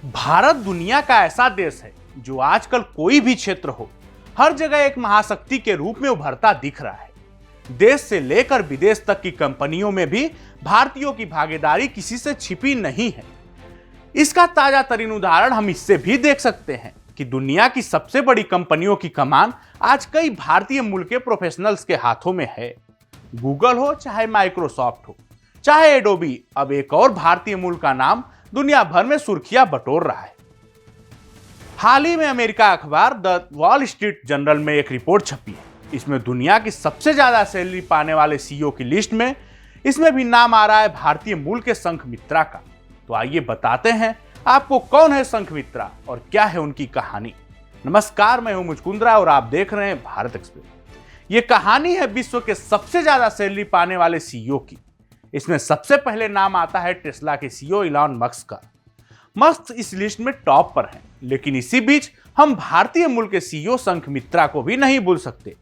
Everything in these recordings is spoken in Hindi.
भारत दुनिया का ऐसा देश है जो आजकल कोई भी क्षेत्र हो, हर जगह एक महाशक्ति के रूप में उभरता दिख रहा है। देश से लेकर विदेश तक की कंपनियों में भी भारतीयों की भागीदारी किसी से छिपी नहीं है। इसका ताजा तरीन उदाहरण हम इससे भी देख सकते हैं कि दुनिया की सबसे बड़ी कंपनियों की कमान आज कई भारतीय मूल के प्रोफेशनल्स के हाथों में है। गूगल हो चाहे माइक्रोसॉफ्ट हो चाहे एडोबी, अब एक और भारतीय मूल का नाम दुनिया भर में सुर्खियां बटोर रहा है। हाल ही में अमेरिका अखबार द वॉल स्ट्रीट जर्नल में एक रिपोर्ट छपी है। इसमें दुनिया की सबसे ज्यादा सैलरी पाने वाले सीईओ की लिस्ट में इसमें भी नाम आ रहा है भारतीय मूल के संघमित्रा का। तो आइए बताते हैं आपको कौन है संघमित्रा और क्या है उनकी कहानी। नमस्कार, मैं हूं मुचकुंदरा और आप देख रहे हैं भारत एक्सप्रेस। ये कहानी है विश्व के सबसे ज्यादा सैलरी पाने वाले सीईओ की। इसमें सबसे पहले नाम आता है टेस्ला के सीईओ इलॉन मस्क का। मस्क इस लिस्ट में टॉप पर हैं, लेकिन इसी बीच हम भारतीय मूल के सीईओ संघमित्रा को भी नहीं भूल सकते।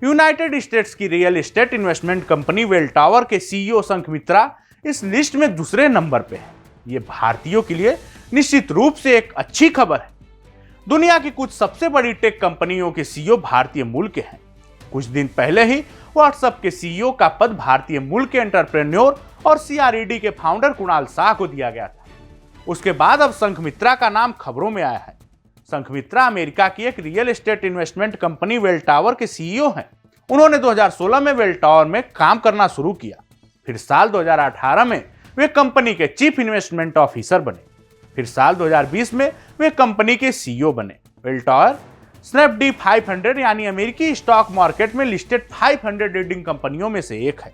यूनाइटेड स्टेट्स की रियल एस्टेट इन्वेस्टमेंट कंपनी वेलटॉवर के सीईओ संघमित्रा इस लिस्ट में दूसरे नंबर पे है। ये भारतीयों के लिए निश्चित रूप से एक अच्छी खबर है। दुनिया की कुछ सबसे बड़ी टेक कंपनियों के सीईओ भारतीय मूल के हैं। कुछ दिन पहले ही व्हाट्सएप के सीईओ का पद भारतीय मूल के एंटरप्रेन्योर और सीआरईडी के फाउंडर कुणाल शाह को दिया गया था। उसके बाद अब संघमित्रा का नाम खबरों में आया है। संघमित्रा अमेरिका की एक रियल एस्टेट इन्वेस्टमेंट कंपनी वेलटॉवर के सीईओ हैं। उन्होंने 2016 में वेलटॉवर में काम करना शुरू किया। फिर साल 2018 में वे कंपनी के चीफ इन्वेस्टमेंट ऑफिसर बने। फिर साल 2020 में वे कंपनी के सीईओ बने। वेलटॉवर स्नैपडी 500 यानी अमेरिकी स्टॉक मार्केट में लिस्टेड 500 लीडिंग कंपनियों में से एक है।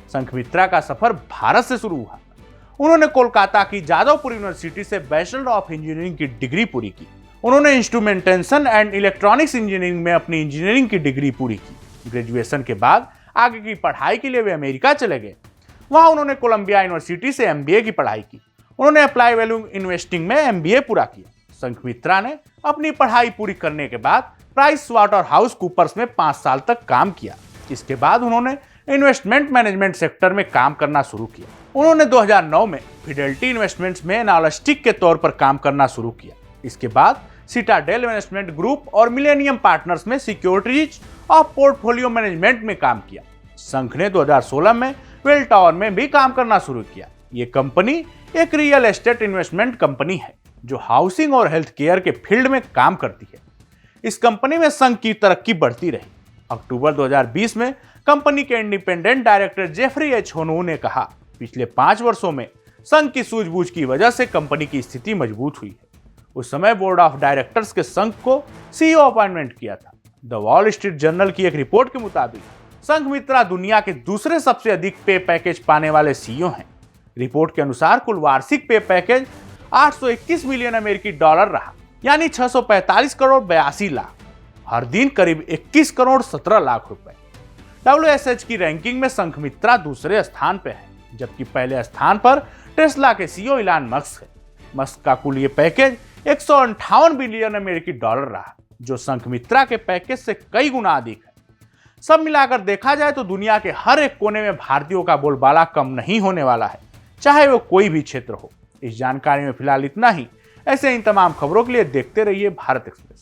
संघमित्रा का सफर भारत से शुरू हुआ। उन्होंने कोलकाता की जादवपुर यूनिवर्सिटी से बैचलर ऑफ इंजीनियरिंग की डिग्री पूरी की। उन्होंने इंस्ट्रूमेंटेशन एंड इलेक्ट्रॉनिक्स इंजीनियरिंग में अपनी इंजीनियरिंग की डिग्री पूरी की। ग्रेजुएशन के बाद आगे की पढ़ाई के लिए वे अमेरिका चले गए। वहां उन्होंने कोलंबिया यूनिवर्सिटी से एमबीए की पढ़ाई की। उन्होंने अप्लाई वैल्यू इन्वेस्टिंग में एमबीए पूरा किया। संघमित्रा ने अपनी पढ़ाई पूरी करने के बाद प्राइस वाटर हाउस कूपर्स में 5 साल तक काम किया। इसके बाद उन्होंने इन्वेस्टमेंट मैनेजमेंट सेक्टर में काम करना शुरू किया। उन्होंने 2009 में फिडेलिटी इन्वेस्टमेंट्स में एनालिस्टिक के तौर पर काम करना शुरू किया। इसके बाद सिटाडेल इन्वेस्टमेंट ग्रुप और मिलेनियम पार्टनर्स में सिक्योरिटीज और पोर्टफोलियो मैनेजमेंट में काम किया। संघ ने 2016 में वेलटॉवर में भी काम करना शुरू किया। ये कंपनी एक रियल एस्टेट इन्वेस्टमेंट कंपनी है जो हाउसिंग और हेल्थ केयर के फील्ड में काम करती है। इस कंपनी में संघ की तरक्की बढ़ती रही। अक्टूबर 2020 में कंपनी के इंडिपेंडेंट डायरेक्टर जेफरी एच होनू ने कहा, पिछले 5 वर्षों में संघ की सूझबूझ की वजह से कंपनी की स्थिति मजबूत हुई है। उस समय बोर्ड ऑफ डायरेक्टर्स के संघ को सीईओ अपॉइंटमेंट किया था। द वॉल स्ट्रीट जर्नल की एक रिपोर्ट के मुताबिक संघमित्रा दुनिया के दूसरे सबसे अधिक पे पैकेज पाने वाले सीईओ हैं। रिपोर्ट के अनुसार कुल वार्षिक पे पैकेज 821 मिलियन अमेरिकी डॉलर रहा, यानी 645 करोड़ 82 लाख। हर दिन करीब 21 करोड़ 17 लाख रुपए। WSH की रैंकिंग में संघमित्रा दूसरे स्थान पर है, जबकि पहले स्थान पर टेस्ला के सीईओ इलॉन मस्क है। मस्क का कुल ये पैकेज 158 बिलियन अमेरिकी डॉलर रहा, जो संघमित्रा के पैकेज से कई गुना अधिक है। सब मिलाकर देखा जाए तो दुनिया के हर एक कोने में भारतीयों का बोलबाला कम नहीं होने वाला है, चाहे वो कोई भी क्षेत्र हो। इस जानकारी में फिलहाल इतना ही। ऐसे इन तमाम खबरों के लिए देखते रहिए भारत एक्सप्रेस।